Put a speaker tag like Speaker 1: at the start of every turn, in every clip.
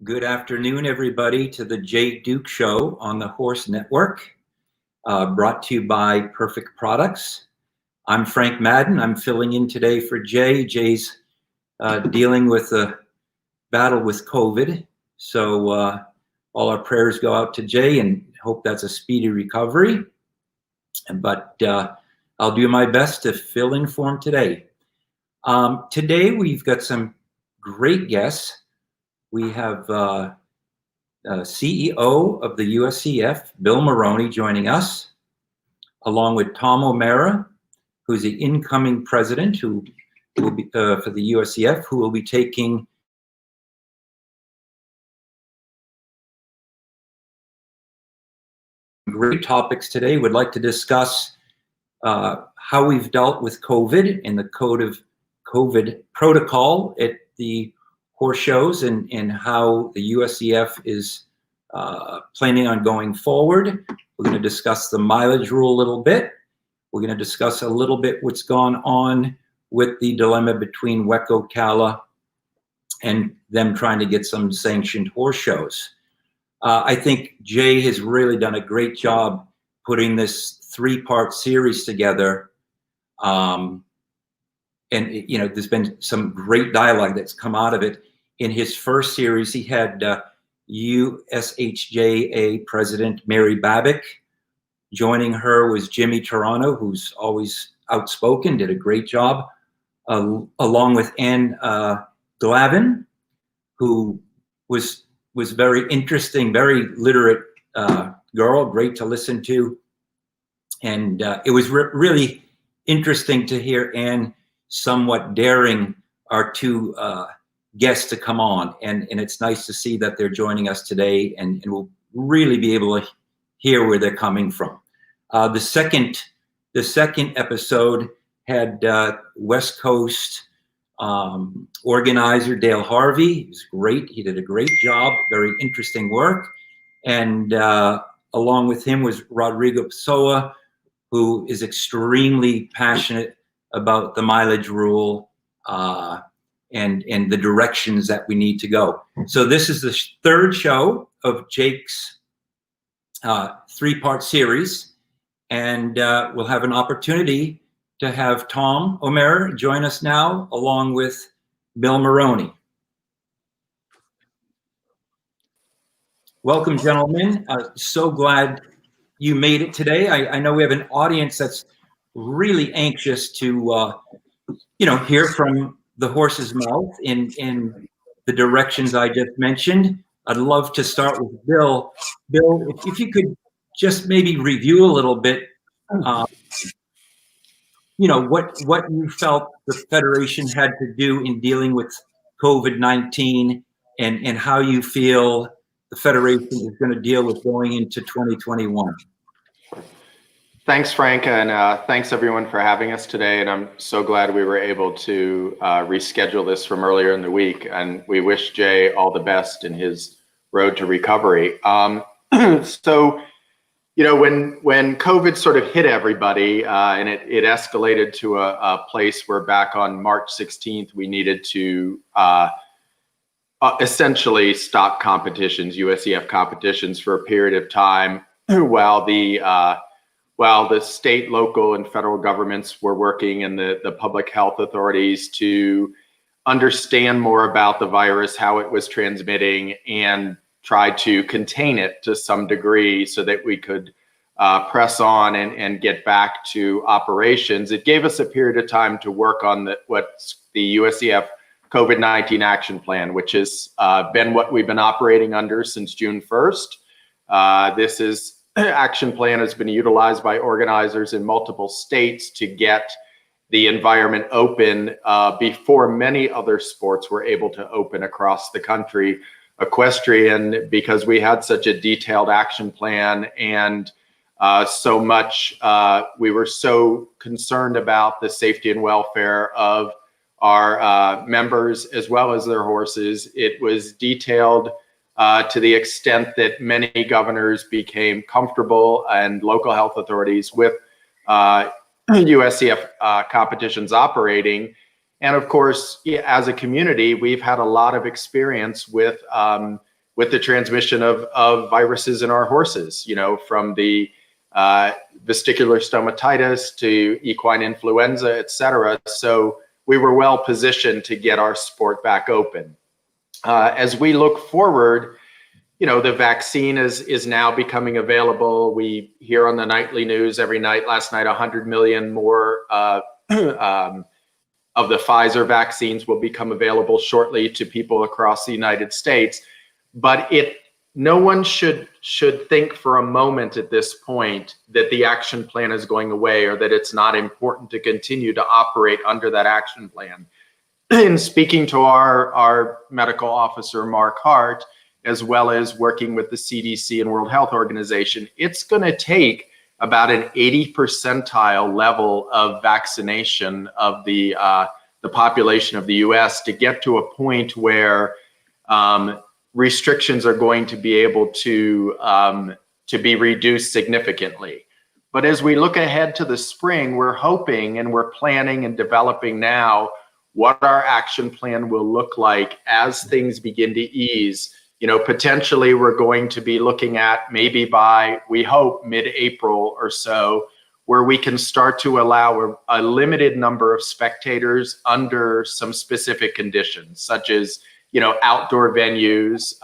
Speaker 1: Good afternoon, everybody, to the Jay Duke Show on the Horse Network, brought to you by Perfect Products. I'm Frank Madden. I'm filling in today for Jay. Jay's dealing with a battle with COVID, so all our prayers go out to Jay and hope that's a speedy recovery. But I'll do my best to fill in for him today. Today we've got some great guests. We have CEO of the USEF, Bill Moroney, joining us, along with Tom O'Mara, who's the incoming president who will be for the USEF, who will be taking great topics today. We'd like to discuss how we've dealt with COVID and the code of COVID protocol at the horse shows and how the USEF is planning on going forward. We're going to discuss the mileage rule a little bit. We're going to discuss a little bit what's gone on with the dilemma between WECO, CALA, and them trying to get some sanctioned horse shows. I think Jay has really done a great job putting this three-part series together. And you know, there's been some great dialogue that's come out of it. In his first series, he had USHJA President Mary Babick. Joining her was Jimmy Toronto, who's always outspoken, did a great job, along with Ann Glavin, who was very interesting, very literate girl, great to listen to. And it was really interesting to hear Ann somewhat daring our two guests to come on, and it's nice to see that they're joining us today, and we'll really be able to hear where they're coming from. The second episode had West Coast organizer Dale Harvey. He was great. He did a great job, very interesting work. And along with him was Rodrigo Pessoa, who is extremely passionate about the mileage rule and the directions that we need to go. So this is the third show of Jake's three-part series, and we'll have an opportunity to have Tom O'Mara join us now, along with Bill Moroney. Welcome, gentlemen. So glad you made it today. I know we have an audience that's really anxious to hear from the horse's mouth in the directions I just mentioned. I'd love to start with Bill. Bill, if you could just maybe review a little bit, what you felt the Federation had to do in dealing with COVID-19 and how you feel the Federation is going to deal with going into 2021.
Speaker 2: Thanks, Frank, and thanks everyone for having us today. And I'm so glad we were able to reschedule this from earlier in the week. And we wish Jay all the best in his road to recovery. So, when COVID sort of hit everybody and it escalated to a place where back on March 16th, we needed to essentially stop competitions, USEF competitions, for a period of time while the state, local, and federal governments were working, and the public health authorities to understand more about the virus, how it was transmitting, and try to contain it to some degree so that we could press on and get back to operations. It gave us a period of time to work on what's the USEF COVID-19 action plan, which has been what we've been operating under since June 1st. This action plan has been utilized by organizers in multiple states to get the environment open before many other sports were able to open across the country. Equestrian, because we had such a detailed action plan and so much, we were so concerned about the safety and welfare of our members as well as their horses. It was detailed to the extent that many governors became comfortable and local health authorities with USEF competitions operating. And of course, as a community, we've had a lot of experience with with the transmission of viruses in our horses, from the vestibular stomatitis to equine influenza, et cetera. So we were well positioned to get our sport back open. As we look forward, the vaccine is now becoming available. We hear on the nightly news every night, last night, 100 million more of the Pfizer vaccines will become available shortly to people across the United States. But no one should think for a moment at this point that the action plan is going away or that it's not important to continue to operate under that action plan. In speaking to our medical officer, Mark Hart, as well as working with the CDC and World Health Organization, it's going to take about an 80 percentile level of vaccination of the population of the US to get to a point where restrictions are going to be able to be reduced significantly. But as we look ahead to the spring, we're hoping and we're planning and developing now what our action plan will look like as things begin to ease. Potentially we're going to be looking at maybe by, we hope, mid-April or so, where we can start to allow a limited number of spectators under some specific conditions, such as outdoor venues,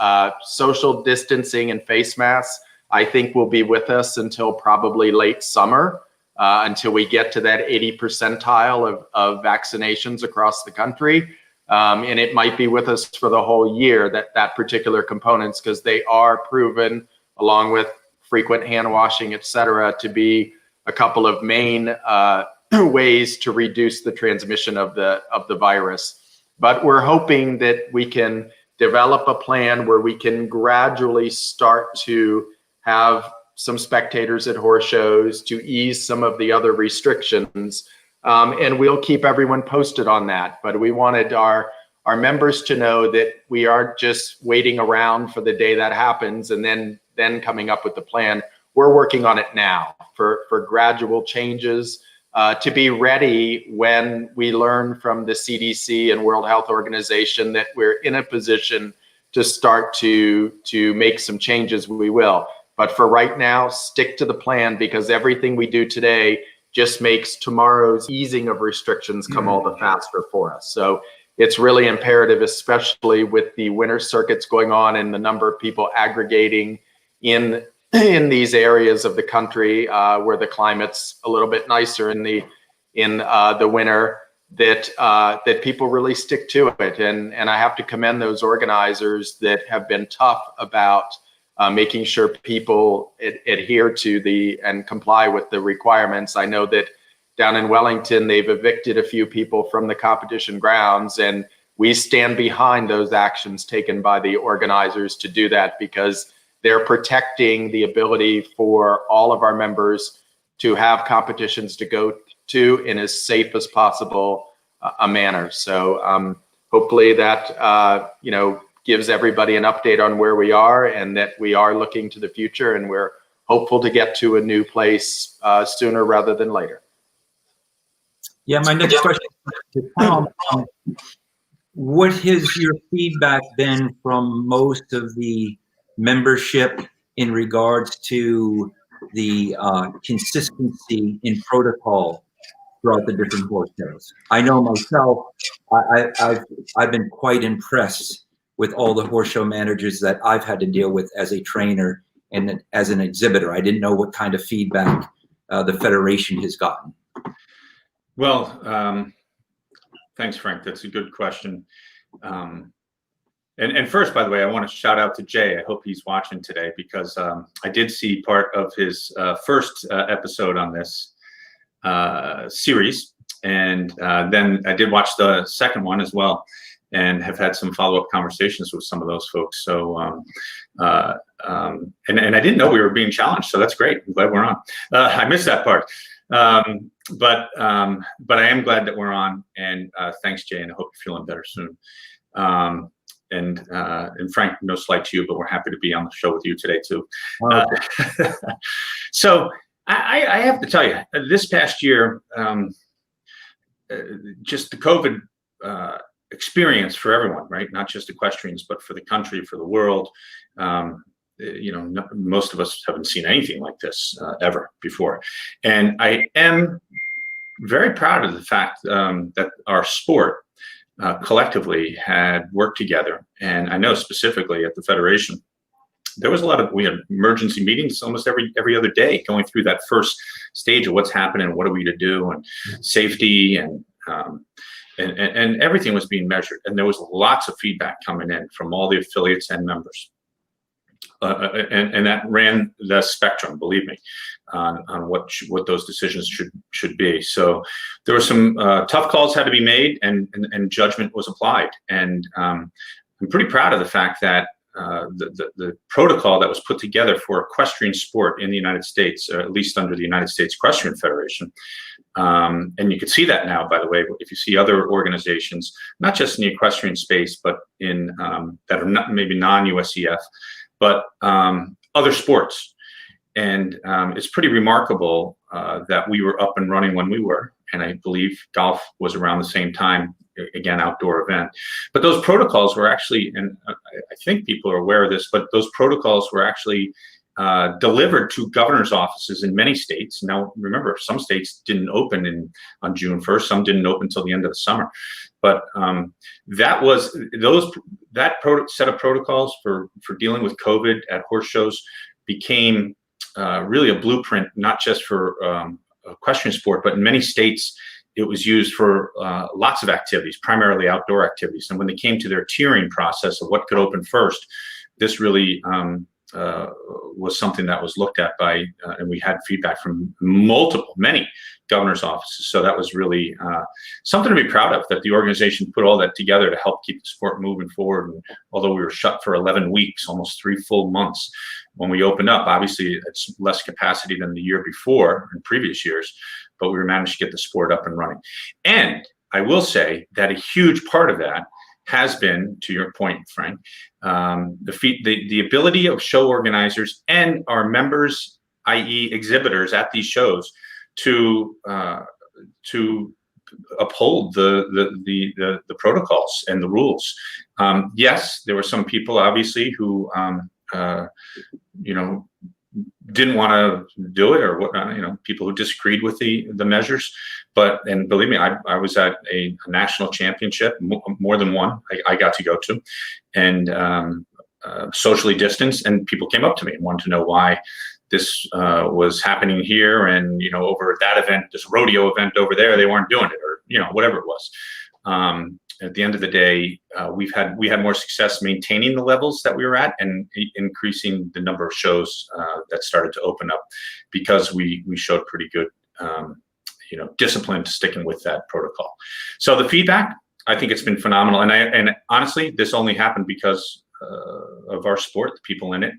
Speaker 2: social distancing and face masks, I think will be with us until probably late summer, until we get to that 80 percentile of vaccinations across the country. And it might be with us for the whole year, that particular components, because they are proven, along with frequent hand washing, et cetera, to be a couple of main ways to reduce the transmission of the virus. But we're hoping that we can develop a plan where we can gradually start to have some spectators at horse shows, to ease some of the other restrictions. And we'll keep everyone posted on that. But we wanted our members to know that we aren't just waiting around for the day that happens and then coming up with the plan. We're working on it now for gradual changes, to be ready when we learn from the CDC and World Health Organization that we're in a position to start to make some changes. We will. But for right now, stick to the plan, because everything we do today just makes tomorrow's easing of restrictions come all the faster for us. So it's really imperative, especially with the winter circuits going on and the number of people aggregating in these areas of the country where the climate's a little bit nicer in the winter, that people really stick to it. And I have to commend those organizers that have been tough about making sure people adhere to and comply with the requirements. I know that down in Wellington, they've evicted a few people from the competition grounds, and we stand behind those actions taken by the organizers to do that, because they're protecting the ability for all of our members to have competitions to go to in as safe as possible a manner. So hopefully that gives everybody an update on where we are, and that we are looking to the future, and we're hopeful to get to a new place sooner rather than later.
Speaker 1: Yeah, my next question to Tom. What has your feedback been from most of the membership in regards to the consistency in protocol throughout the different horse shows? I know myself, I've been quite impressed with all the horse show managers that I've had to deal with as a trainer and as an exhibitor. I didn't know what kind of feedback the Federation has gotten.
Speaker 3: Well, thanks, Frank. That's a good question. And first, by the way, I want to shout out to Jay. I hope he's watching today, because I did see part of his first episode on this series, and then I did watch the second one as well, and have had some follow-up conversations with some of those folks. So, and I didn't know we were being challenged, so that's great. I'm glad we're on. I missed that part. But I am glad that we're on, and thanks, Jay, and I hope you're feeling better soon. And Frank, no slight to you, but we're happy to be on the show with you today too. So I have to tell you, this past year, just the COVID experience for everyone, right? Not just equestrians, but for the country, for the world. Most of us haven't seen anything like this ever before. And I am very proud of the fact that our sport collectively had worked together. And I know specifically at the Federation, there was we had emergency meetings almost every other day, going through that first stage of what's happening, what are we to do, and safety, and everything was being measured. And there was lots of feedback coming in from all the affiliates and members. And that ran the spectrum, believe me, on what those decisions should be. So there were some tough calls had to be made, and judgment was applied. And I'm pretty proud of the fact that the protocol that was put together for equestrian sport in the United States, or at least under the United States Equestrian Federation, and you can see that now, by the way, if you see other organizations, not just in the equestrian space, but in that are not maybe non-USEF, but other sports. And it's pretty remarkable that we were up and running when we were, and I believe golf was around the same time, again, outdoor event. But those protocols were actually, and I think people are aware of this, but those protocols were actually delivered to governor's offices in many states. Now, remember, some states didn't open on June 1st, some didn't open until the end of the summer. But that set of protocols for dealing with COVID at horse shows became really a blueprint, not just for equestrian sport, but in many states, it was used for lots of activities, primarily outdoor activities. And when they came to their tiering process of what could open first, this really was something that was looked at by, and we had feedback from many governor's offices. So that was really something to be proud of, that the organization put all that together to help keep the sport moving forward. And although we were shut for 11 weeks, almost 3 full months, when we opened up, obviously it's less capacity than the year before in previous years, but we managed to get the sport up and running. And I will say that a huge part of that has been, to your point, Frank, the ability of show organizers and our members, i.e. exhibitors at these shows, to uphold the protocols and the rules. Yes, there were some people, obviously, who didn't want to do it, or whatnot, people who disagreed with the measures. And believe me, I was at a national championship, more than one I got to go to, and socially distanced, and people came up to me and wanted to know why this was happening here, and over that event, this rodeo event over there, they weren't doing it, or whatever it was. At the end of the day, we had more success maintaining the levels that we were at and increasing the number of shows that started to open up, because we showed pretty good discipline to sticking with that protocol. So the feedback, I think it's been phenomenal, and honestly, this only happened because of our sport, the people in it,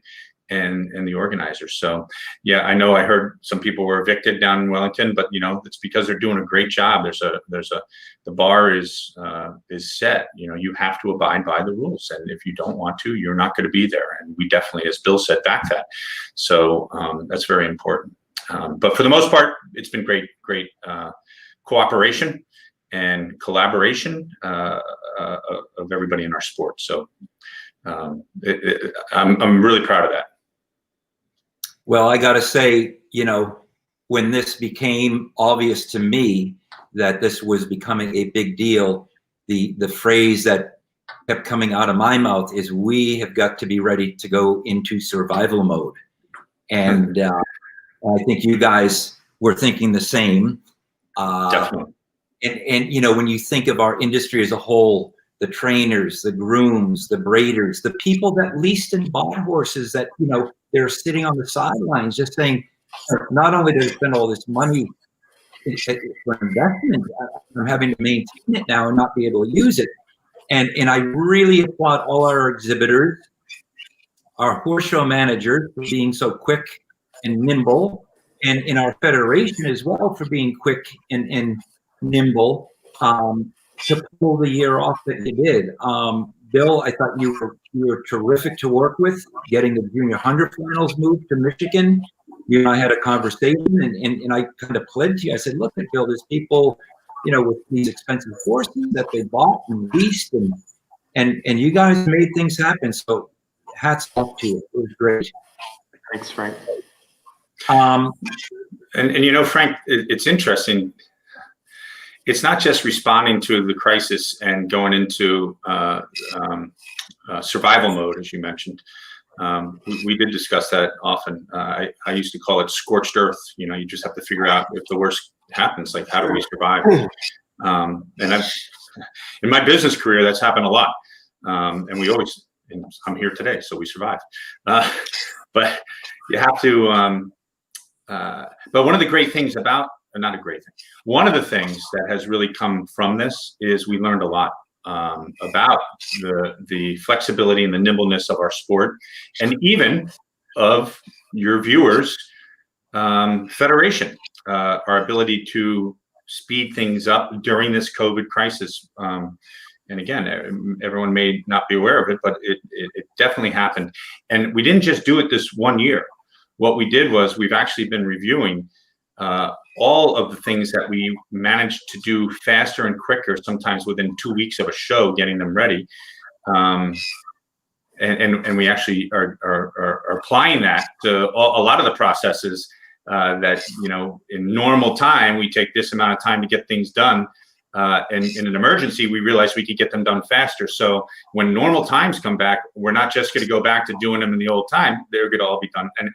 Speaker 3: and the organizers. So yeah, I know I heard some people were evicted down in Wellington, but it's because they're doing a great job. The bar is set. You have to abide by the rules, and if you don't want to, you're not going to be there. And we definitely, as Bill said, back that. So that's very important. But for the most part, it's been great cooperation and collaboration of everybody in our sport. So I'm really proud of that.
Speaker 1: Well, I got to say, when this became obvious to me that this was becoming a big deal, the phrase that kept coming out of my mouth is, we have got to be ready to go into survival mode. And I think you guys were thinking the same.
Speaker 3: Definitely.
Speaker 1: And when you think of our industry as a whole, the trainers, the grooms, the breeders, the people that leased and bought horses, that, they're sitting on the sidelines just saying, not only do they spend all this money for investment, I'm having to maintain it now and not be able to use it. And I really applaud all our exhibitors, our horse show managers for being so quick and nimble, and in our federation as well for being quick and nimble to pull the year off that you did. Bill, I thought you were terrific to work with, getting the junior 100 finals moved to Michigan. You and I had a conversation, and I kind of pled to you. I said, look, Bill, there's people with these expensive horses that they bought and leased, and you guys made things happen. So hats off to you. It was great.
Speaker 2: Thanks, Frank.
Speaker 3: And Frank, it's interesting. It's not just responding to the crisis and going into survival mode, as you mentioned. We did discuss that often. I used to call it scorched earth. You just have to figure out if the worst happens, like how do we survive? And in my business career, that's happened a lot. And we always, and I'm here today, so we survived. But you have to, but one of the great things about, not a great thing, one of the things that has really come from this is we learned a lot about the flexibility and the nimbleness of our sport, and even of your viewers' federation, our ability to speed things up during this COVID crisis. And again, everyone may not be aware of it, but it definitely happened. And we didn't just do it this one year. What we did was we've actually been reviewing all of the things that we managed to do faster and quicker, sometimes within 2 weeks of a show, getting them ready. And we actually are applying that to a lot of the processes that, in normal time, we take this amount of time to get things done. And in an emergency, we realized we could get them done faster. So when normal times come back, we're not just going to go back to doing them in the old time. They're going to all be done. And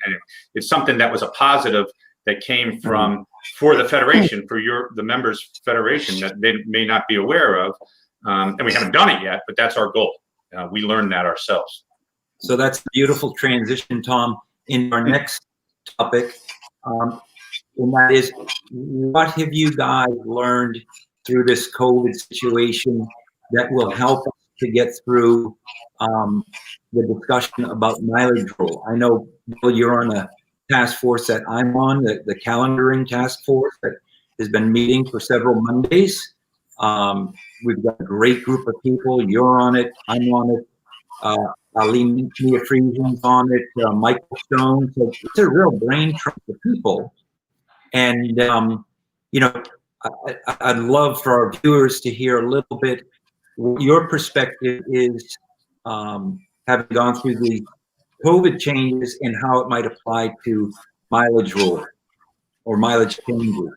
Speaker 3: it's something that was a positive that came from, for the federation, for the members' federation, that they may not be aware of. And we haven't done it yet, but that's our goal. We learned that ourselves.
Speaker 1: So that's a beautiful transition, Tom, in our next topic. And that is, what have you guys learned through this COVID situation that will help us to get through the discussion about mileage rule? I know, Bill, you're on a task force that I'm on, the calendaring task force that has been meeting for several Mondays. We've got a great group of people. You're on it. I'm on it. Ali Mia Friesian's on it. Michael Stone. So it's a real brain trust of people. And, I'd love for our viewers to hear a little bit what your perspective is, having gone through the COVID changes and how it might apply to mileage rule or mileage changes.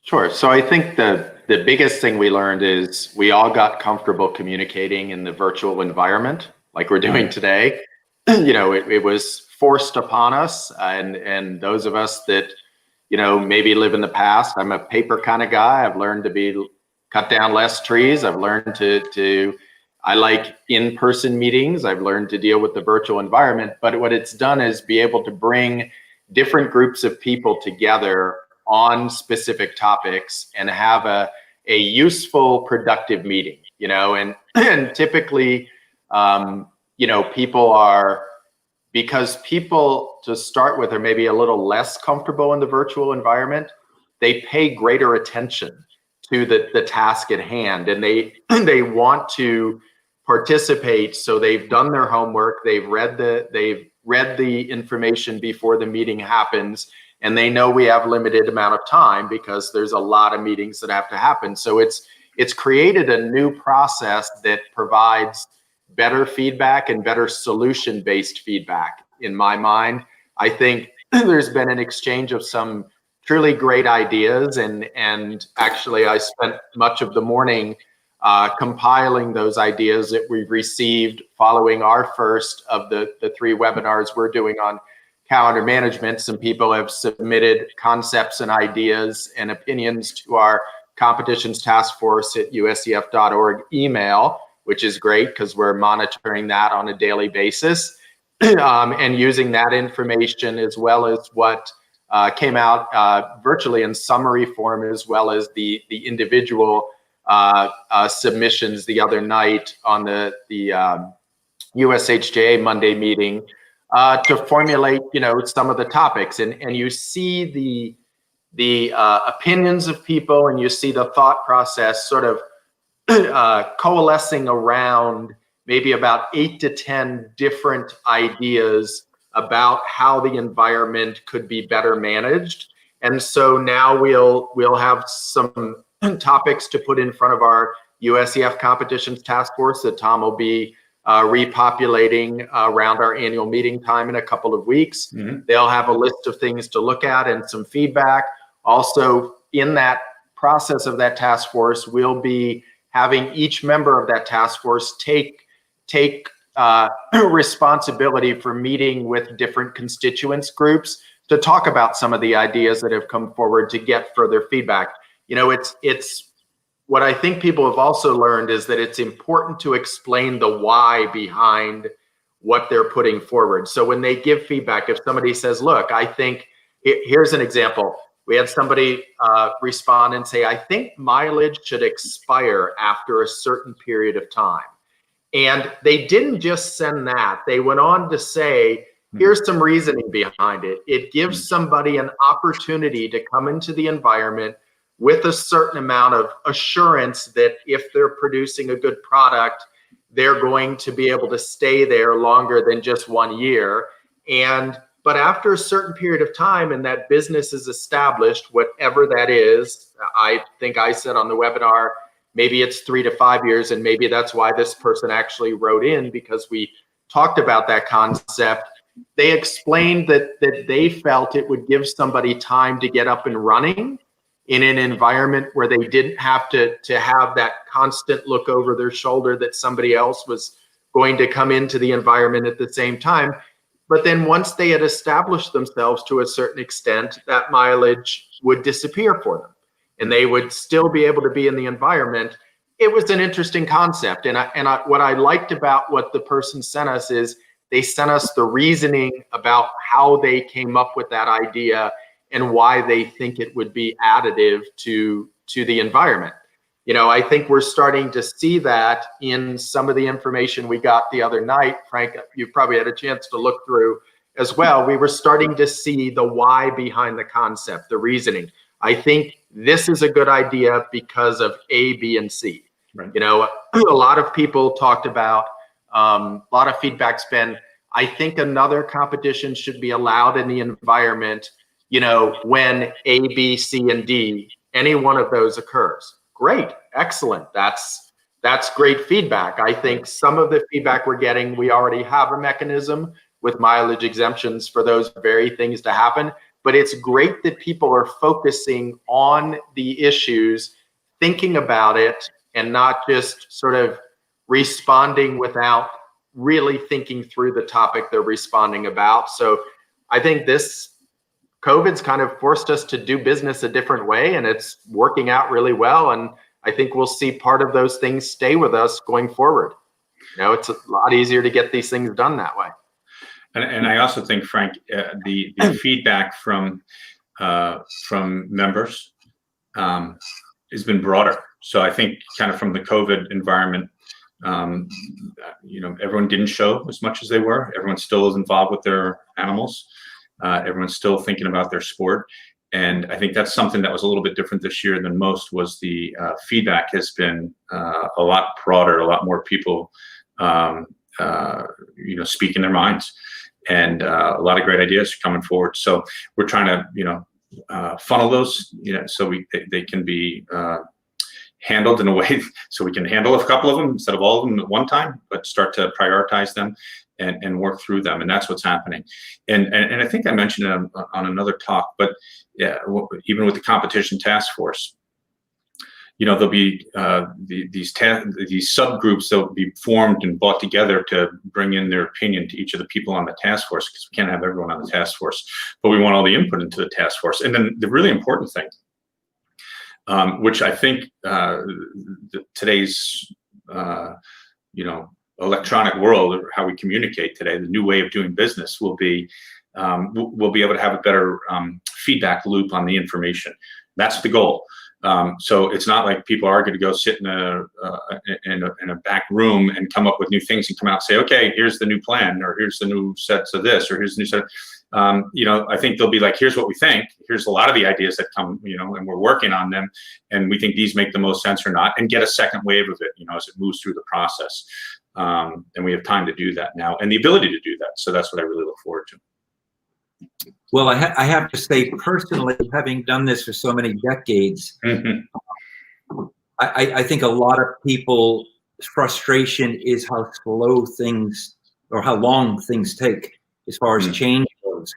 Speaker 2: Sure. So I think the biggest thing we learned is we all got comfortable communicating in the virtual environment like we're doing today. It was forced upon us, and those of us that maybe live in the past. I'm a paper kind of guy. I've learned to cut down less trees. I've learned I like in-person meetings. I've learned to deal with the virtual environment. But what it's done is be able to bring different groups of people together on specific topics and have a useful, productive meeting, and typically, people are, because people, to start with, are maybe a little less comfortable in the virtual environment, they pay greater attention to the task at hand, and they want to participate. So they've done their homework, they've read the information before the meeting happens, and they know we have limited amount of time because there's a lot of meetings that have to happen. So it's created a new process that provides better feedback and better solution-based feedback. In my mind, I think there's been an exchange of some truly great ideas, and actually I spent much of the morning compiling those ideas that we've received following our first of the 3 webinars we're doing on calendar management. Some people have submitted concepts and ideas and opinions to our competitions task force at usef.org email, which is great because we're monitoring that on a daily basis, and using that information as well as what came out virtually in summary form, as well as the individual submissions the other night on the USHJA Monday meeting, to formulate some of the topics, and you see the opinions of people, and you see the thought process sort of coalescing around maybe about 8 to 10 different ideas about how the environment could be better managed. And so now we'll have some topics to put in front of our USEF competitions task force that Tom will be repopulating around our annual meeting time in a couple of weeks. They'll have a list of things to look at and some feedback. Also, in that process of that task force, we'll be having each member of that task force take responsibility for meeting with different constituents groups to talk about some of the ideas that have come forward to get further feedback. You know, it's what I think people have also learned is that it's important to explain the why behind what they're putting forward. So when they give feedback, if somebody says, look, I think, here's an example. We had somebody respond and say, I think mileage should expire after a certain period of time. And they didn't just send that. They went on to say, here's some reasoning behind it. It gives somebody an opportunity to come into the environment with a certain amount of assurance that if they're producing a good product, they're going to be able to stay there longer than just 1 year. But after a certain period of time and that business is established, whatever that is, I think I said on the webinar, maybe it's 3 to 5 years, and maybe that's why this person actually wrote in, because we talked about that concept. They explained that they felt it would give somebody time to get up and running in an environment where they didn't have to have that constant look over their shoulder that somebody else was going to come into the environment at the same time. But then once they had established themselves to a certain extent, that mileage would disappear for them and they would still be able to be in the environment. It was an interesting concept. And what I liked about what the person sent us is they sent us the reasoning about how they came up with that idea and why they think it would be additive to the environment. You know, I think we're starting to see that in some of the information we got the other night. Frank, you probably had a chance to look through as well. We were starting to see the why behind the concept, the reasoning. I think this is a good idea because of A, B, and C. Right. You know, a lot of people talked about, a lot of feedback's been, I think another competition should be allowed in the environment, you know, when A, B, C, and D, any one of those occurs. Great, excellent. That's great feedback. I think some of the feedback we're getting, we already have a mechanism with mileage exemptions for those very things to happen. But it's great that people are focusing on the issues, thinking about it, and not just sort of responding without really thinking through the topic they're responding about. So I think COVID's kind of forced us to do business a different way, and it's working out really well. And I think we'll see part of those things stay with us going forward. You know, it's a lot easier to get these things done that way.
Speaker 3: And I also think, Frank, the feedback from members has been broader. So I think kind of from the COVID environment, you know, everyone didn't show as much as they were. Everyone still is involved with their animals. Everyone's still thinking about their sport. And I think that's something that was a little bit different this year than most. Was the feedback has been a lot broader, a lot more people, you know, speaking their minds, and a lot of great ideas are coming forward. So we're trying to, you know, funnel those, you know, so they can be handled in a way so we can handle a couple of them instead of all of them at one time, but start to prioritize them and work through them. And that's what's happening. And I think I mentioned it on another talk, but yeah, even with the competition task force, you know, there'll be these subgroups that will be formed and brought together to bring in their opinion to each of the people on the task force, because we can't have everyone on the task force, but we want all the input into the task force. And then the really important thing, which I think today's, you know, electronic world, or how we communicate today, the new way of doing business will be, we'll be able to have a better feedback loop on the information. That's the goal. So it's not like people are going to go sit in a back room and come up with new things and come out and say, okay, here's the new plan, or here's the new sets of this, or here's the new set. You know, I think they'll be like, here's what we think. Here's a lot of the ideas that come, you know, and we're working on them, and we think these make the most sense or not, and get a second wave of it, you know, as it moves through the process. And we have time to do that now, and the ability to do that. So that's what I really look forward to.
Speaker 1: Well, I have to say, personally, having done this for so many decades, I think a lot of people's frustration is how slow things or how long things take as far as change goes.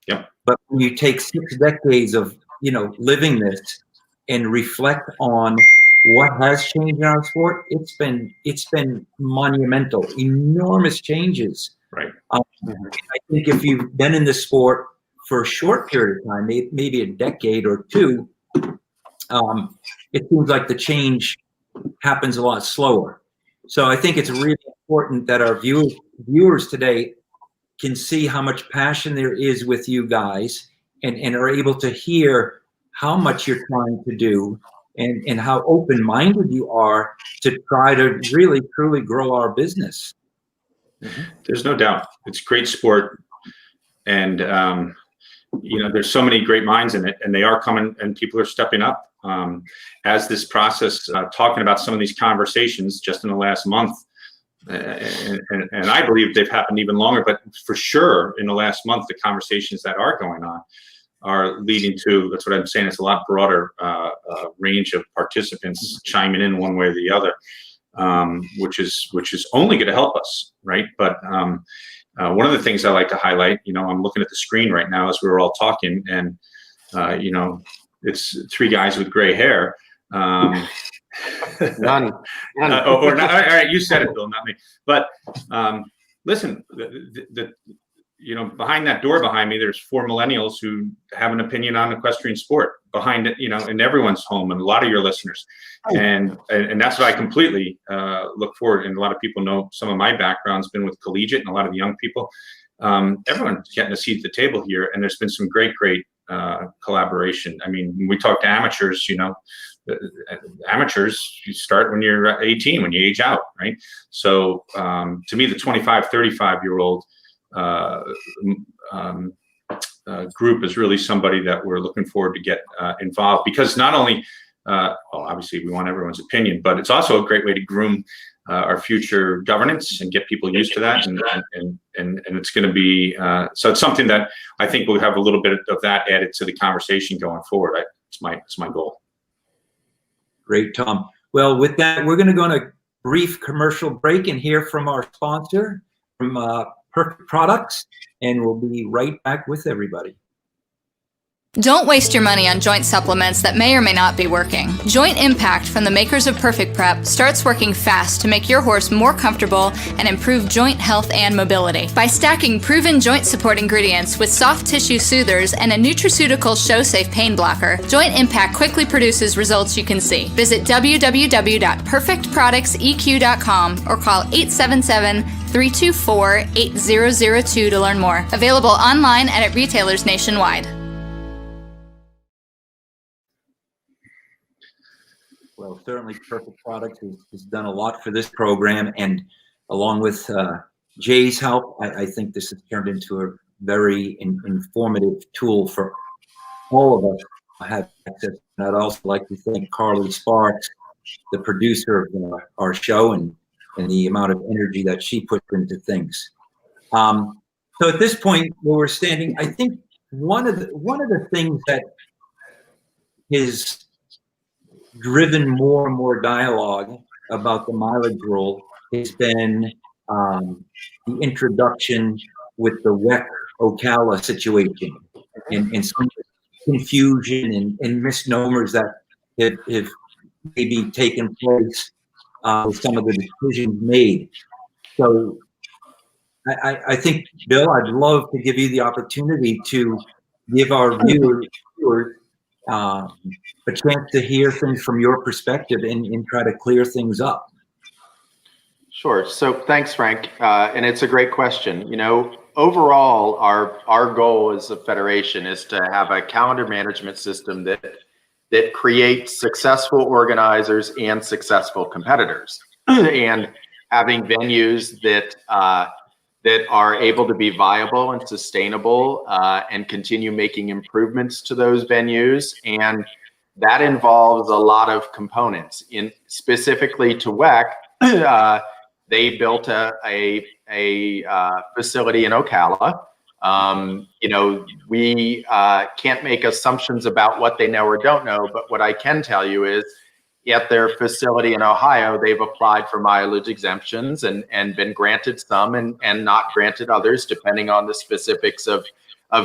Speaker 3: Yep.
Speaker 1: But when you take 6 decades of, living this and reflect on what has changed in our sport, it's been monumental, enormous changes.
Speaker 3: Right.
Speaker 1: I think if you've been in the sport for a short period of time, maybe a decade or two, it seems like the change happens a lot slower. So I think it's really important that our viewers today can see how much passion there is with you guys and are able to hear how much you're trying to do and how open-minded you are to try to really, truly grow our business.
Speaker 3: There's no doubt. It's great sport. And, there's so many great minds in it, and they are coming and people are stepping up. As this process, talking about some of these conversations just in the last month, and I believe they've happened even longer, but for sure in the last month, the conversations that are going on are leading to, that's what I'm saying, it's a lot broader range of participants chiming in one way or the other, which is only going to help us, right? But one of the things I like to highlight, I'm looking at the screen right now as we were all talking, and it's 3 guys with gray hair.
Speaker 2: None.
Speaker 3: Or not, all right, you said it, Bill, not me. But listen, behind that door behind me, there's 4 millennials who have an opinion on equestrian sport behind it, in everyone's home, and a lot of your listeners. And that's what I completely look forward. And a lot of people know some of my background's been with collegiate and a lot of the young people. Everyone's getting a seat at the table here, and there's been some great collaboration. I mean, when we talk to amateurs, amateurs, you start when you're 18, when you age out, right? So to me, the 25, 35-year-old group is really somebody that we're looking forward to get involved, because not only, obviously we want everyone's opinion, but it's also a great way to groom our future governance and get people used to that. And it's going to be, so it's something that I think we'll have a little bit of that added to the conversation going forward. It's my goal.
Speaker 1: Great, Tom. Well, with that, we're going to go on a brief commercial break and hear from our sponsor, from Perfect Products, and we'll be right back with everybody.
Speaker 4: Don't waste your money on joint supplements that may or may not be working. Joint Impact from the makers of Perfect Prep starts working fast to make your horse more comfortable and improve joint health and mobility. By stacking proven joint support ingredients with soft tissue soothers and a nutraceutical show-safe pain blocker, Joint Impact quickly produces results you can see. Visit www.perfectproductseq.com or call 877-324-8002 to learn more. Available online and at retailers nationwide.
Speaker 1: Well, certainly Perfect Products has done a lot for this program, and along with Jay's help, I think this has turned into a very informative tool for all of us to have access. And I'd also like to thank Carly Sparks, the producer of our show, and the amount of energy that she puts into things. So at this point where we're standing, I think one of the things that is driven more and more dialogue about the mileage rule has been the introduction with the WEC Ocala situation and some confusion and misnomers that have maybe taken place with some of the decisions made. So I think, Bill, I'd love to give you the opportunity to give our viewers a chance to hear things from your perspective and try to clear things up.
Speaker 2: Sure. So thanks, Frank. And it's a great question. Overall, our goal as a federation is to have a calendar management system that creates successful organizers and successful competitors, and having venues that are able to be viable and sustainable, and continue making improvements to those venues. And that involves a lot of components. Specifically to WEC, they built a facility in Ocala. We can't make assumptions about what they know or don't know, but what I can tell you is at their facility in Ohio, they've applied for mileage exemptions and been granted some and not granted others, depending on the specifics of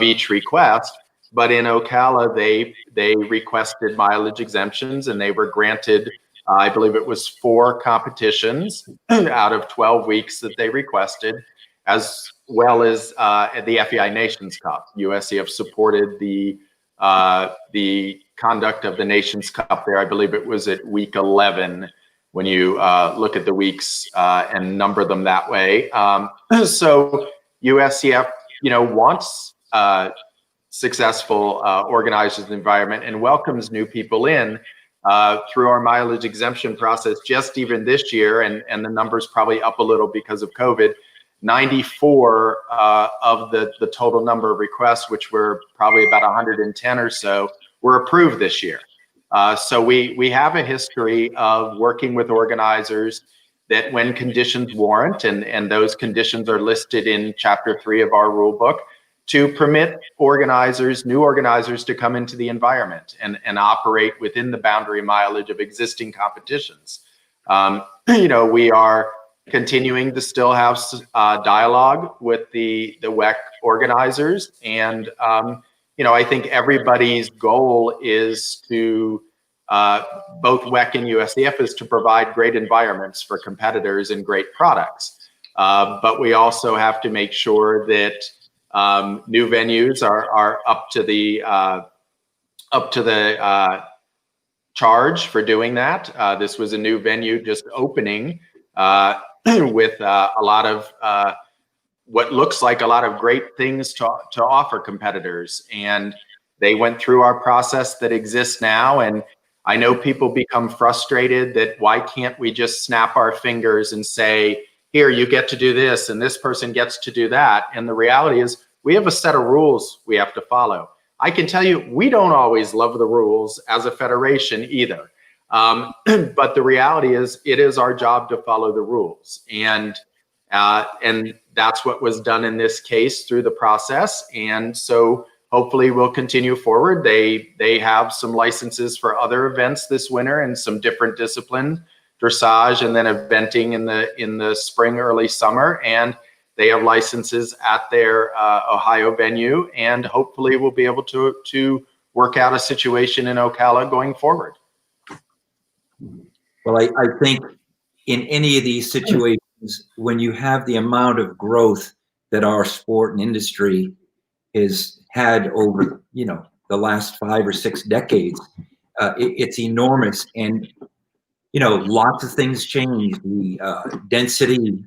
Speaker 2: each request. But in Ocala, they requested mileage exemptions and they were granted, I believe it was 4 competitions out of 12 weeks that they requested, as well as the FEI Nations Cup. USEF supported the conduct of the Nations Cup there. I believe it was at week 11 when you look at the weeks and number them that way. So USEF, wants successful organizers of the environment and welcomes new people in through our mileage exemption process. Just even this year, and the number's probably up a little because of COVID, 94 of the total number of requests, which were probably about 110 or so, were approved this year. So we have a history of working with organizers that when conditions warrant, and those conditions are listed in Chapter 3 of our rule book, to permit new organizers to come into the environment and operate within the boundary mileage of existing competitions. We are continuing to still have dialogue with the WEC organizers. And, I think everybody's goal is to, both WEC and USEF, is to provide great environments for competitors and great products. But we also have to make sure that new venues are up to the charge for doing that. This was a new venue just opening with a lot of what looks like a lot of great things to offer competitors. And they went through our process that exists now. And I know people become frustrated that why can't we just snap our fingers and say, here, you get to do this and this person gets to do that. And the reality is we have a set of rules we have to follow. I can tell you, we don't always love the rules as a federation either. But the reality is it is our job to follow the rules. And that's what was done in this case through the process. And so hopefully we'll continue forward. They have some licenses for other events this winter and some different disciplines, dressage and then eventing in the spring, early summer. And they have licenses at their Ohio venue. And hopefully we'll be able to work out a situation in Ocala going forward.
Speaker 1: Well, I think in any of these situations, when you have the amount of growth that our sport and industry has had over, the last 5 or 6 decades, it's enormous. And, lots of things change. The density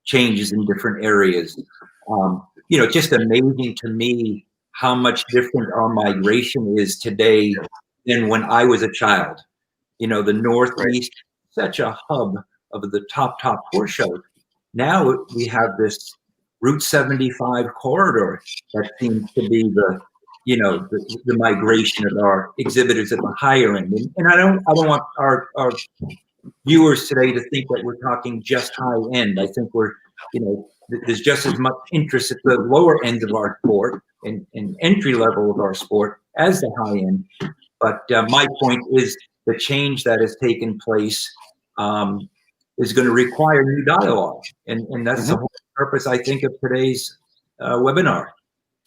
Speaker 1: changes in different areas. Just amazing to me how much different our migration is today than when I was a child. The Northeast, such a hub of the top horse show. Now we have this Route 75 corridor that seems to be the migration of our exhibitors at the higher end. And I don't want our viewers today to think that we're talking just high end. I think there's just as much interest at the lower end of our sport and entry level of our sport as the high end. But my point is the change that has taken place is going to require new dialogue. And that's the whole purpose, I think, of today's webinar.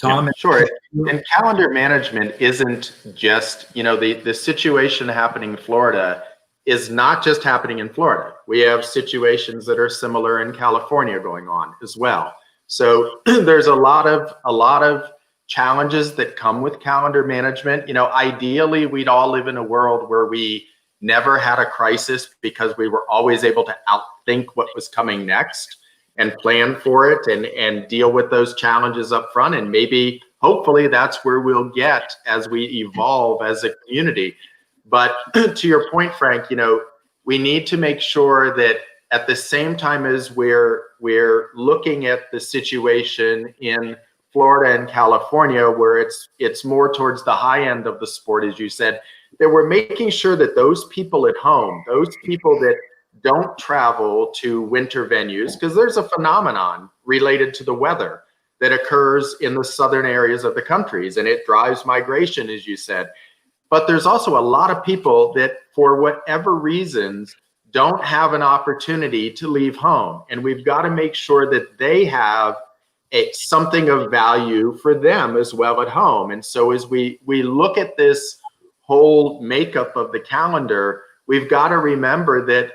Speaker 1: Tom?
Speaker 2: Yeah, sure. And calendar management isn't just, the situation happening in Florida is not just happening in Florida. We have situations that are similar in California going on as well. So there's a lot of challenges that come with calendar management. Ideally, we'd all live in a world where we never had a crisis because we were always able to outthink what was coming next and plan for it and deal with those challenges up front. And maybe, hopefully, that's where we'll get as we evolve as a community. But to your point, Frank, we need to make sure that at the same time as we're looking at the situation in Florida and California, where it's more towards the high end of the sport, as you said, that we're making sure that those people at home, those people that don't travel to winter venues, because there's a phenomenon related to the weather that occurs in the southern areas of the countries, and it drives migration, as you said. But there's also a lot of people that, for whatever reasons, don't have an opportunity to leave home. And we've got to make sure that they have something of value for them as well at home. And so as we look at this whole makeup of the calendar, we've got to remember that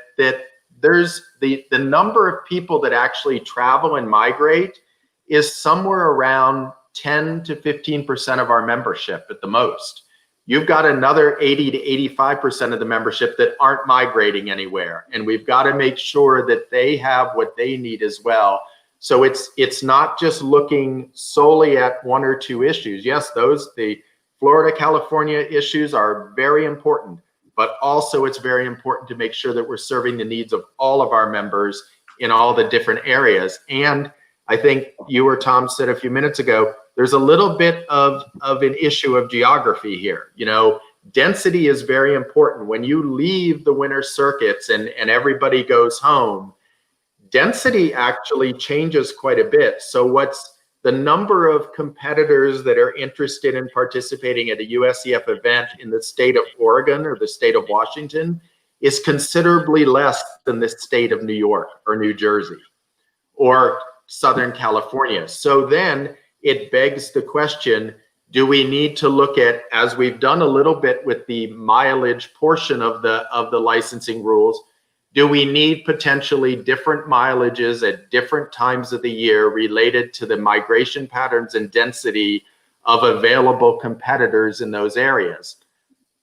Speaker 2: there's the number of people that actually travel and migrate is somewhere around 10 to 15% of our membership at the most. You've got another 80 to 85% of the membership that aren't migrating anywhere. And we've got to make sure that they have what they need as well. So it's not just looking solely at one or two issues. Yes, the Florida, California issues are very important, but also it's very important to make sure that we're serving the needs of all of our members in all the different areas. And I think you or Tom said a few minutes ago, there's a little bit of an issue of geography here. You know, density is very important. When you leave the winter circuits and everybody goes home, density actually changes quite a bit. So what's the number of competitors that are interested in participating at a USEF event in the state of Oregon or the state of Washington is considerably less than the state of New York or New Jersey or Southern California. So then it begs the question, do we need to look at, as we've done a little bit with the mileage portion of the licensing rules, do we need potentially different mileages at different times of the year related to the migration patterns and density of available competitors in those areas?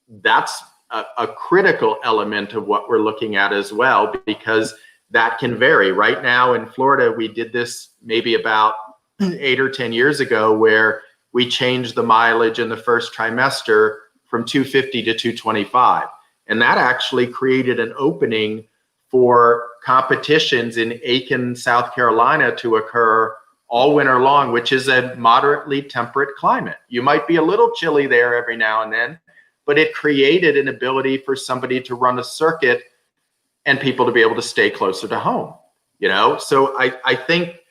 Speaker 2: That's a critical element of what we're looking at as well, because that can vary. Right now in Florida, we did this maybe about 8 or 10 years ago, where we changed the mileage in the first trimester from 250 to 225. And that actually created an opening for competitions in Aiken, South Carolina to occur all winter long, which is a moderately temperate climate. You might be a little chilly there every now and then, but it created an ability for somebody to run a circuit and people to be able to stay closer to home, you know? So I think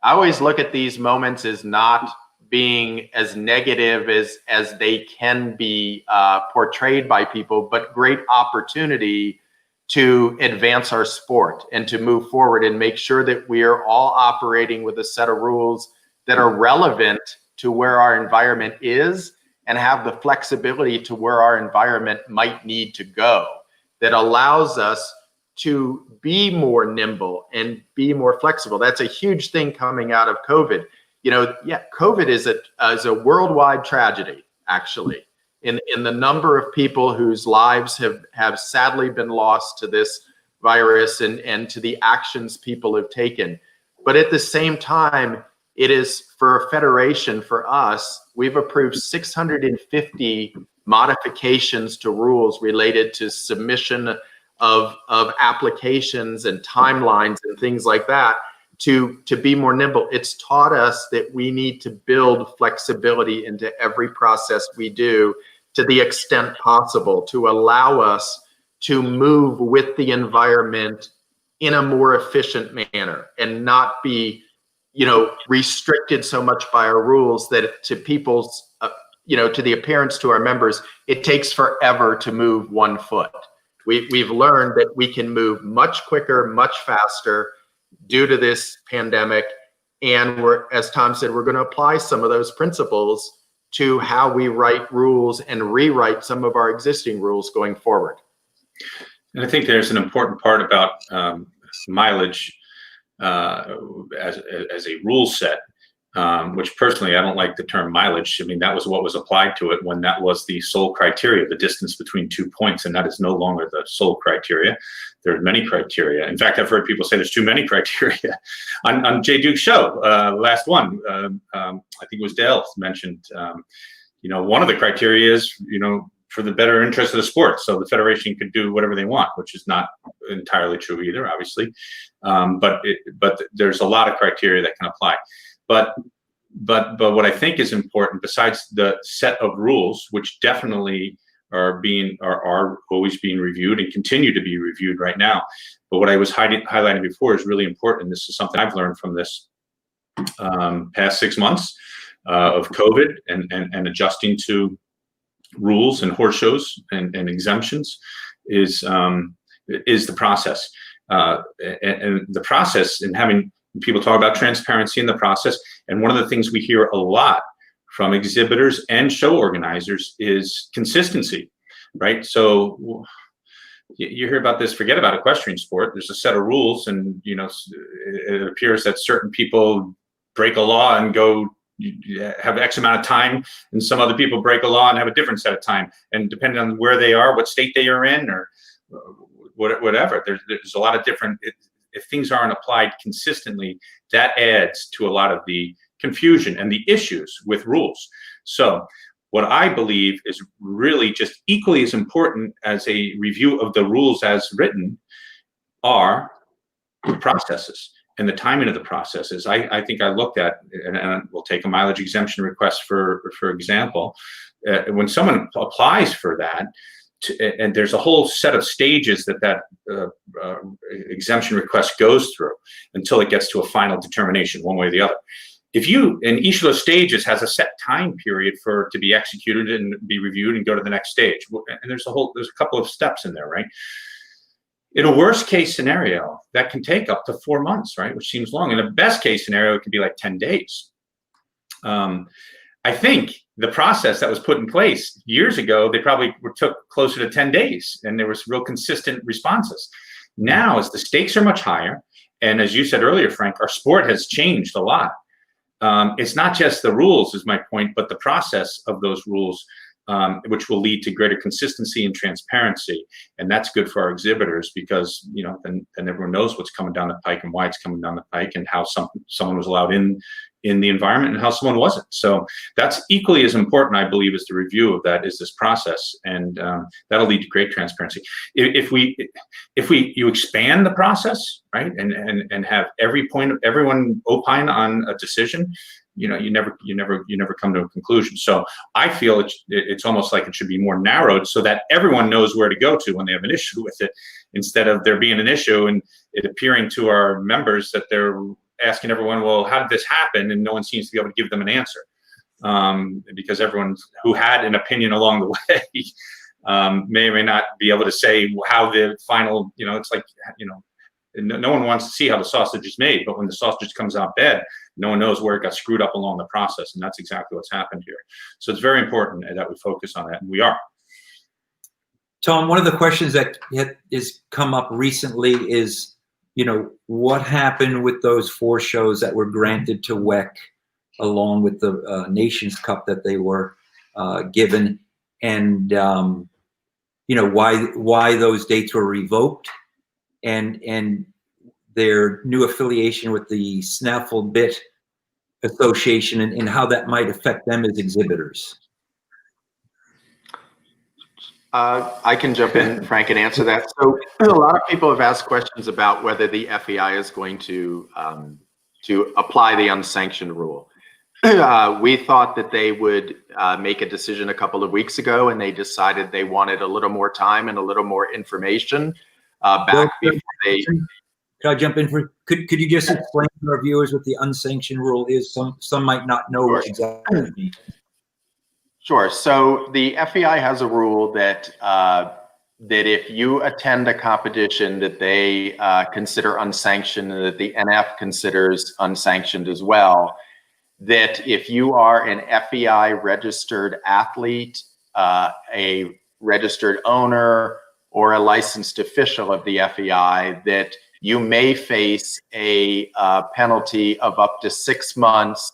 Speaker 2: I always look at these moments as not being as negative as they can be portrayed by people, but great opportunity to advance our sport and to move forward and make sure that we are all operating with a set of rules that are relevant to where our environment is and have the flexibility to where our environment might need to go, that allows us to be more nimble and be more flexible. That's a huge thing coming out of COVID. You know, yeah, COVID is a worldwide tragedy, actually, in the number of people whose lives have sadly been lost to this virus and to the actions people have taken. But at the same time, it is, for a federation, for us, we've approved 650 modifications to rules related to submission of applications and timelines and things like that to be more nimble. It's taught us that we need to build flexibility into every process we do to the extent possible to allow us to move with the environment in a more efficient manner and not be, you know, restricted so much by our rules that to people's, you know, to the appearance to our members, it takes forever to move 1 foot. We've learned that we can move much quicker, much faster due to this pandemic. And as Tom said, we're going to apply some of those principles to how we write rules and rewrite some of our existing rules going forward.
Speaker 3: And I think there's an important part about mileage as a rule set, which personally, I don't like the term mileage. I mean, that was what was applied to it when that was the sole criteria, the distance between 2 points, and that is no longer the sole criteria. There are many criteria. In fact, I've heard people say there's too many criteria. On Jay Duke's show, last one, I think it was Dale mentioned, you know, one of the criteria is, you know, for the better interest of the sport. So the federation could do whatever they want, which is not entirely true either, obviously. But there's a lot of criteria that can apply. But what I think is important, besides the set of rules, which definitely are always being reviewed and continue to be reviewed right now. But what I was highlighting before is really important. This is something I've learned from this past 6 months of COVID and adjusting to rules and horse shows and exemptions is the process. And the process, and having people talk about transparency in the process. And one of the things we hear a lot from exhibitors and show organizers is consistency, right? So you hear about this, forget about equestrian sport. There's a set of rules, and it appears that certain people break a law and go have X amount of time, and some other people break a law and have a different set of time. And depending on where they are, what state they are in, or whatever, there's a lot of different, if things aren't applied consistently, that adds to a lot of the confusion and the issues with rules. So what I believe is really just equally as important as a review of the rules as written are the processes and the timing of the processes. I think I looked at, and we'll take a mileage exemption request for example. When someone applies for that, and there's a whole set of stages that exemption request goes through until it gets to a final determination one way or the other. And each of those stages has a set time period for it to be executed and be reviewed and go to the next stage. And there's a couple of steps in there, right? In a worst case scenario, that can take up to 4 months, right? Which seems long. In a best case scenario, it could be like 10 days. I think the process that was put in place years ago, they probably took closer to 10 days, and there was real consistent responses. Now, as the stakes are much higher, and as you said earlier, Frank, our sport has changed a lot. It's not just the rules, is my point, but the process of those rules, which will lead to greater consistency and transparency. And that's good for our exhibitors, because then everyone knows what's coming down the pike and why it's coming down the pike, and how someone was allowed in the environment and how someone wasn't. So that's equally as important, I believe, as the review of that is this process, and that'll lead to great transparency. If you expand the process, right, and have everyone opine on a decision, you never come to a conclusion. So I feel it's almost like it should be more narrowed, so that everyone knows where to go to when they have an issue with it, instead of there being an issue and it appearing to our members that they're asking everyone, well, how did this happen? And no one seems to be able to give them an answer, because everyone who had an opinion along the way may or may not be able to say how the final, it's like, no one wants to see how the sausage is made, but when the sausage comes out bad, no one knows where it got screwed up along the process. And that's exactly what's happened here. So it's very important that we focus on that, and we are.
Speaker 1: Tom, one of the questions that has come up recently is, what happened with those 4 shows that were granted to WEC along with the Nations Cup that they were given, and why those dates were revoked, and their new affiliation with the Snaffle Bit Association, and how that might affect them as exhibitors.
Speaker 2: I can jump in, Frank, and answer that. So a lot of people have asked questions about whether the FEI is going to apply the unsanctioned rule. We thought that they would make a decision a couple of weeks ago, and they decided they wanted a little more time and a little more information before they.
Speaker 1: Could I jump in could you just explain to our viewers what the unsanctioned rule is? Some might not know what exactly it means.
Speaker 2: Sure. So the FEI has a rule that if you attend a competition that they consider unsanctioned, and that the NF considers unsanctioned as well, that if you are an FEI registered athlete, a registered owner, or a licensed official of the FEI, that you may face a penalty of up to 6 months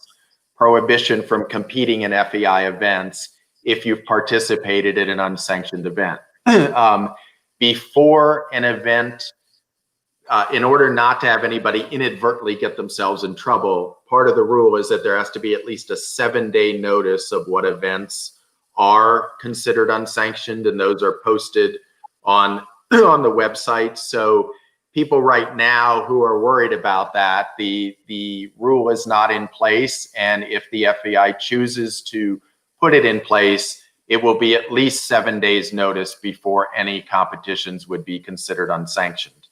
Speaker 2: prohibition from competing in FEI events if you've participated in an unsanctioned event. Before an event, in order not to have anybody inadvertently get themselves in trouble, part of the rule is that there has to be at least a 7-day notice of what events are considered unsanctioned, and those are posted on the website. So people right now who are worried about that, the rule is not in place, and if the FEI chooses to put it in place, it will be at least 7 days notice before any competitions would be considered unsanctioned.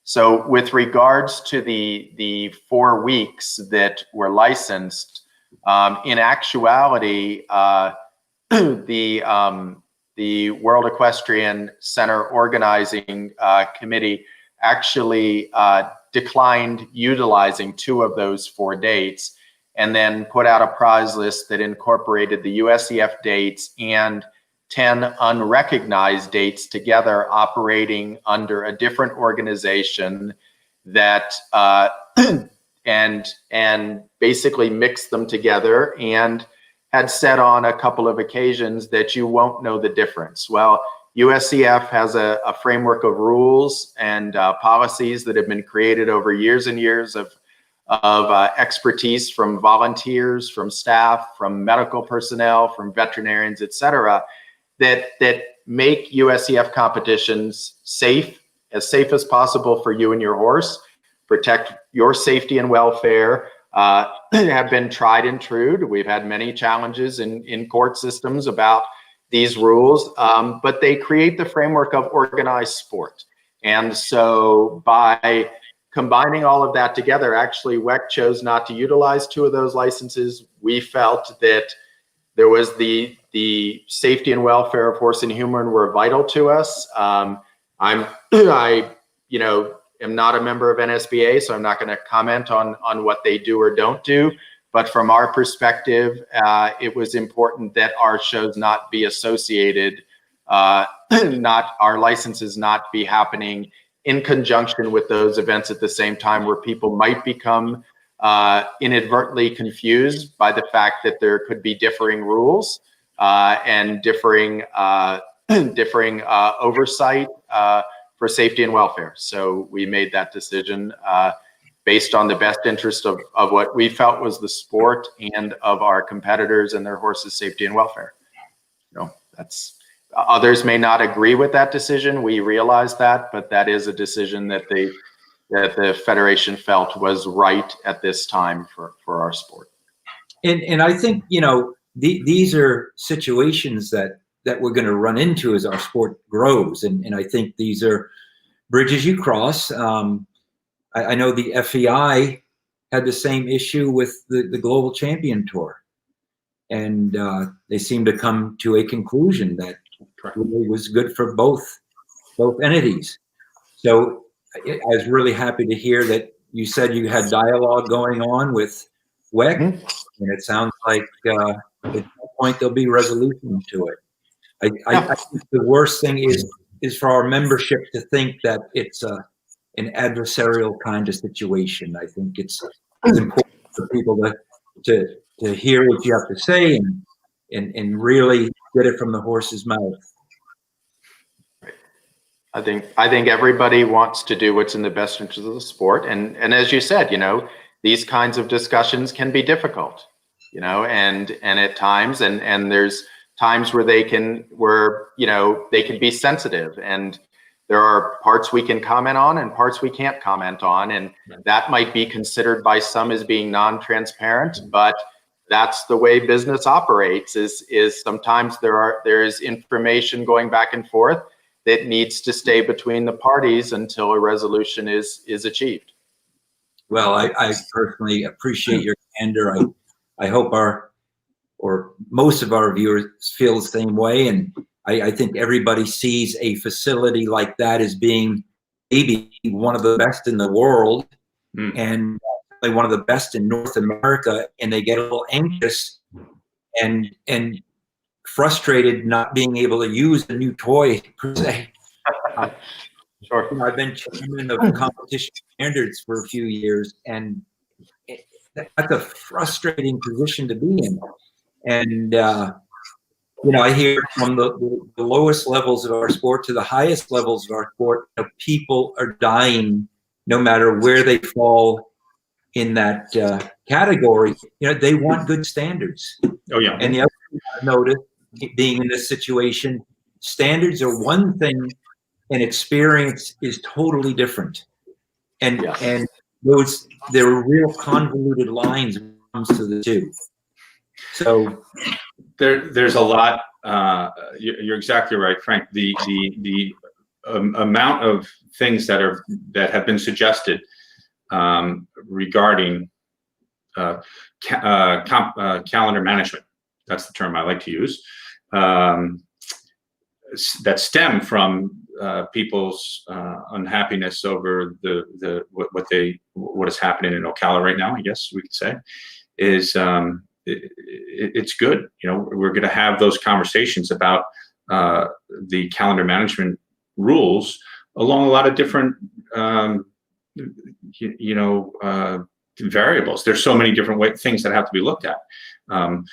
Speaker 2: So with regards to the 4 weeks that were licensed, in actuality, the World Equestrian Center organizing committee actually declined utilizing 2 of those 4 dates, and then put out a prize list that incorporated the USEF dates and 10 unrecognized dates together, operating under a different organization that and basically mixed them together, and had said on a couple of occasions that you won't know the difference. Well, USEF has a framework of rules and policies that have been created over years and years of expertise from volunteers, from staff, from medical personnel, from veterinarians, et cetera, that make USEF competitions safe as possible for you and your horse, protect your safety and welfare, have been tried and true. We've had many challenges in court systems about these rules, but they create the framework of organized sport. And so by combining all of that together, actually WEC chose not to utilize 2 of those licenses. We felt that there was the safety and welfare of horse and human were vital to us. I am not a member of NSBA, so I'm not going to comment on what they do or don't do. But from our perspective, it was important that our shows not be associated, not our licenses not be happening in conjunction with those events at the same time, where people might become inadvertently confused by the fact that there could be differing rules and differing oversight for safety and welfare. So we made that decision based on the best interest of what we felt was the sport and of our competitors and their horses' safety and welfare. That's others may not agree with that decision. We realize that, but that is a decision that the Federation felt was right at this time for our sport.
Speaker 1: And I think, these are situations that we're going to run into as our sport grows. And I think these are bridges you cross. I know the FEI had the same issue with the Global Champion Tour. And they seemed to come to a conclusion that really was good for both entities. So I was really happy to hear that you said you had dialogue going on with WEC, and it sounds like at some point there'll be resolution to it. I think the worst thing is for our membership to think that it's an adversarial kind of situation. I think it's important for people to hear what you have to say and really get it from the horse's mouth.
Speaker 2: I think everybody wants to do what's in the best interest of the sport, and as you said, these kinds of discussions can be difficult, and at times, and there's times where they can be sensitive, and there are parts we can comment on and parts we can't comment on, and that might be considered by some as being non-transparent, but that's the way business operates. Is sometimes there's information going back and forth that needs to stay between the parties until a resolution is achieved.
Speaker 1: Well, I personally appreciate your candor. I hope most of our viewers feel the same way. And I think everybody sees a facility like that as being maybe one of the best in the world and one of the best in North America. And they get a little anxious and frustrated not being able to use a new toy per se.
Speaker 2: Sure.
Speaker 1: I've been chairman of competition standards for a few years, and that's a frustrating position to be in. And I hear from the lowest levels of our sport to the highest levels of our sport, people are dying no matter where they fall in that category. They want good standards.
Speaker 3: Oh yeah.
Speaker 1: And the other thing I've noticed, being in this situation, standards are one thing and experience is totally different. And there are real convoluted lines when it comes to the two. So
Speaker 3: there's a lot. You're exactly right, Frank. The amount of things that have been suggested regarding calendar management. That's the term I like to use. that stem from people's unhappiness over what is happening in Ocala right now, I guess we could say, is it's good. We're going to have those conversations about the calendar management rules along a lot of different variables. There's so many different things that have to be looked at. Are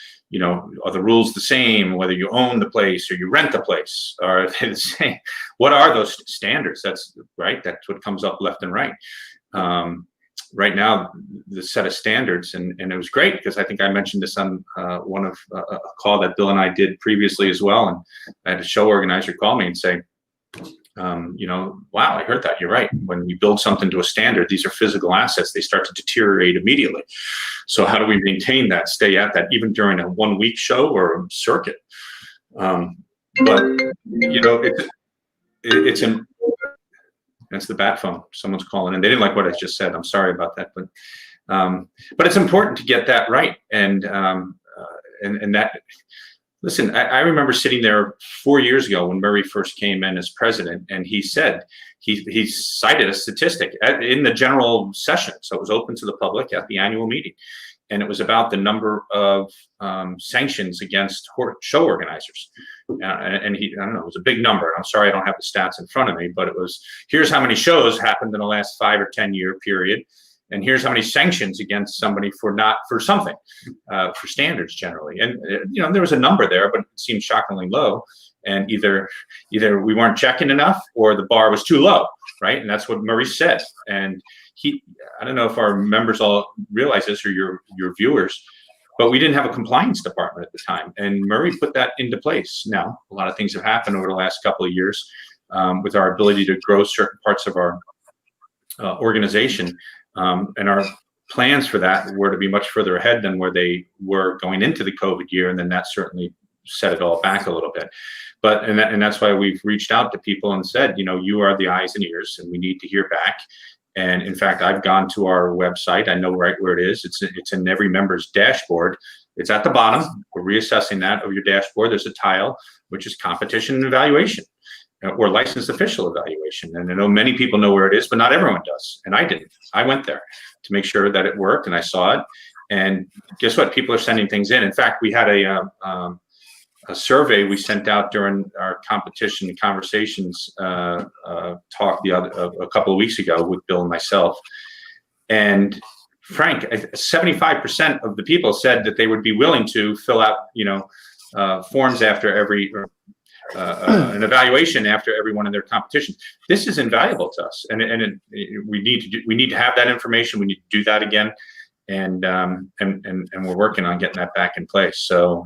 Speaker 3: the rules the same whether you own the place or you rent the place? Are they the same? What are those standards? That's right. That's what comes up left and right. Right now, the set of standards, and it was great because I think I mentioned this on one of a call that Bill and I did previously as well. And I had a show organizer call me and say, wow, I heard that. You're right. When you build something to a standard, these are physical assets. They start to deteriorate immediately. So how do we maintain that, stay at that, even during a 1 week show or a circuit? That's the bat phone. Someone's calling and they didn't like what I just said. I'm sorry about that, but it's important to get that right. And that, listen, I remember sitting there 4 years ago when Murray first came in as president, and he said, he cited a statistic in the general session. So it was open to the public at the annual meeting. And it was about the number of sanctions against show organizers. And I don't know, it was a big number. I'm sorry, I don't have the stats in front of me, but it was, here's how many shows happened in the last 5 or 10 year period. And here's how many sanctions against somebody for something, for standards generally. And, there was a number there, but it seemed shockingly low. And either we weren't checking enough or the bar was too low, right? And that's what Murray said. And I don't know if our members all realize this or your viewers, but we didn't have a compliance department at the time. And Murray put that into place. Now, a lot of things have happened over the last couple of years with our ability to grow certain parts of our organization. And our plans for that were to be much further ahead than where they were going into the COVID year. And then that certainly set it all back a little bit. And that's why we've reached out to people and said, you are the eyes and ears, and we need to hear back. And in fact, I've gone to our website. I know right where it is. It's in every member's dashboard. It's at the bottom. We're reassessing that of your dashboard. There's a tile, which is competition and evaluation, or licensed official evaluation. And I know many people know where it is, but not everyone does. And I didn't. I went there to make sure that it worked, and I saw it. And guess what? People are sending things in. In fact, we had a survey we sent out during our competition conversations talk a couple of weeks ago with Bill and myself. And Frank, 75% of the people said that they would be willing to fill out, forms after every an evaluation after every one of their competitions. This is invaluable to us, and we need to have that information. We need to do that again, and we're working on getting that back in place. So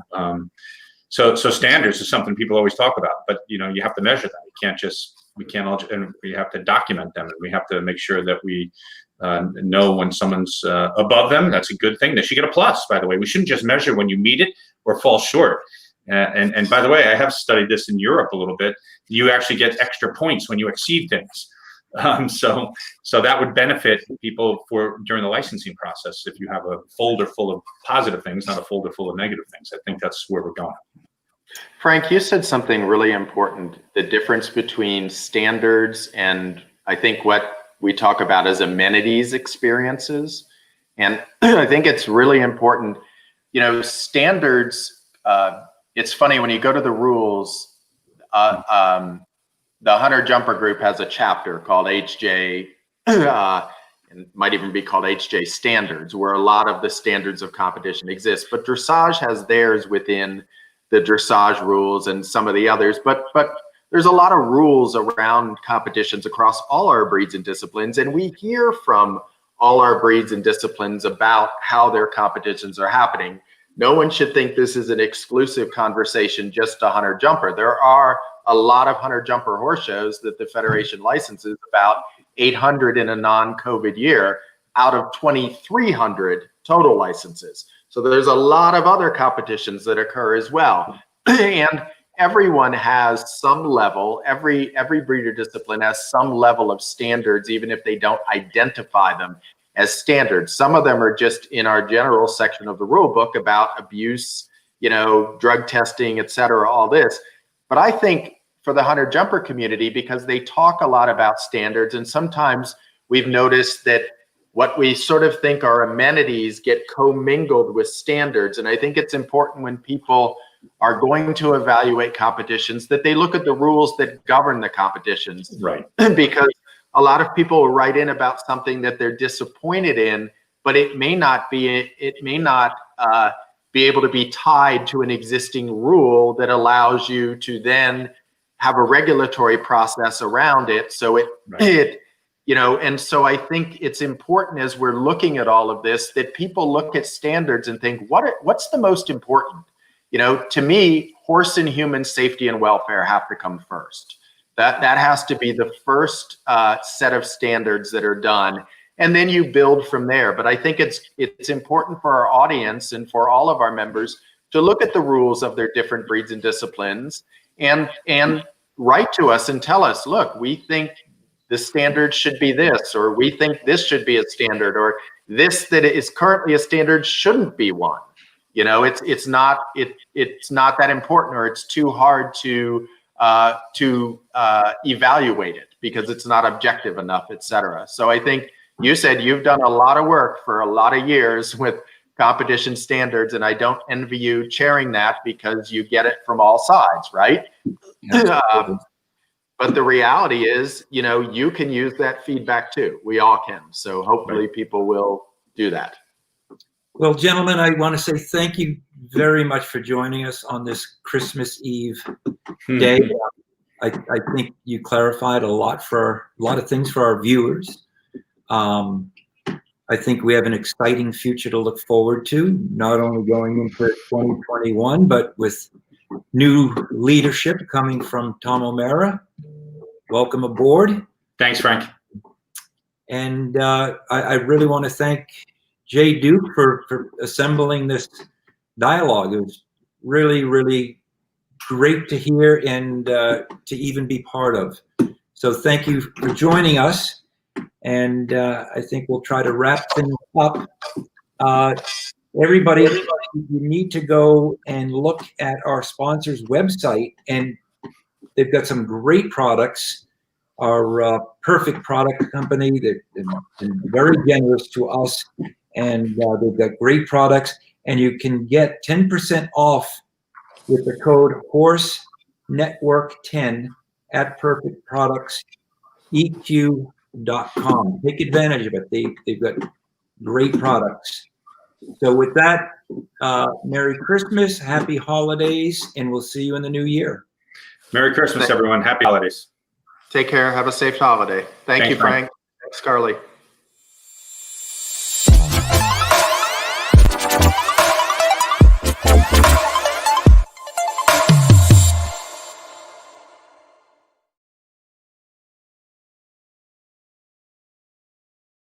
Speaker 3: standards is something people always talk about, but you have to measure them. And we have to document them, and we have to make sure that we know when someone's above them. That's a good thing. They should get a plus, by the way. We shouldn't just measure when you meet it or fall short. And by the way, I have studied this in Europe a little bit. You actually get extra points when you exceed things. So that would benefit people during the licensing process if you have a folder full of positive things, not a folder full of negative things. I think that's where we're going.
Speaker 2: Frank, you said something really important, the difference between standards and I think what we talk about as amenities experiences. And I think it's really important, standards, it's funny when you go to the rules, the Hunter Jumper Group has a chapter called HJ, and might even be called HJ Standards, where a lot of the standards of competition exist. But dressage has theirs within the dressage rules and some of the others. But there's a lot of rules around competitions across all our breeds and disciplines, and we hear from all our breeds and disciplines about how their competitions are happening. No one should think this is an exclusive conversation just to Hunter Jumper. There are a lot of Hunter Jumper horse shows that the Federation licenses, about 800 in a non-COVID year out of 2,300 total licenses. So there's a lot of other competitions that occur as well. And everyone has some level, every breeder discipline has some level of standards, even if they don't identify them as standards. Some of them are just in our general section of the rule book about abuse, drug testing, et cetera, all this. But I think for the hunter jumper community, because they talk a lot about standards, and sometimes we've noticed that what we sort of think are amenities get commingled with standards. And I think it's important when people are going to evaluate competitions that they look at the rules that govern the competitions.
Speaker 3: Right.
Speaker 2: Because a lot of people will write in about something that they're disappointed in, but it may not be able to be tied to an existing rule that allows you to then have a regulatory process around it. So and so I think it's important as we're looking at all of this that people look at standards and think, what's the most important? To me, horse and human safety and welfare have to come first. That has to be the first set of standards that are done, and then you build from there. But I think it's important for our audience and for all of our members to look at the rules of their different breeds and disciplines and write to us and tell us, look, we think the standard should be this, or we think this should be a standard, or this that is currently a standard shouldn't be one. It's not that important, or it's too hard to evaluate it because it's not objective enough, et cetera. So I think you said you've done a lot of work for a lot of years with competition standards, and I don't envy you chairing that because you get it from all sides, right? But the reality is, you can use that feedback too. We all can. So hopefully people will do that.
Speaker 1: Well, gentlemen, I want to say thank you very much for joining us on this Christmas Eve day. I think you clarified a lot of things for our viewers. I think we have an exciting future to look forward to, not only going into 2021, but with new leadership coming from Tom O'Mara. Welcome aboard.
Speaker 3: Thanks, Frank.
Speaker 1: And I really want to thank Jay Duke for assembling this dialogue. It was really, really great to hear and to even be part of. So thank you for joining us. And I think we'll try to wrap things up. Everybody, you need to go and look at our sponsor's website, and they've got some great products. Our Perfect Product Company, they've been very generous to us, and they've got great products. And you can get 10% off with the code HorseNetwork10 at perfectproductseq.com. Take advantage of it. They've got great products. So with that, Merry Christmas, Happy Holidays, and we'll see you in the new year.
Speaker 3: Merry Christmas, everyone. Happy holidays.
Speaker 2: Take care. Have a safe holiday. Thanks, you, Frank. Thanks, Carly.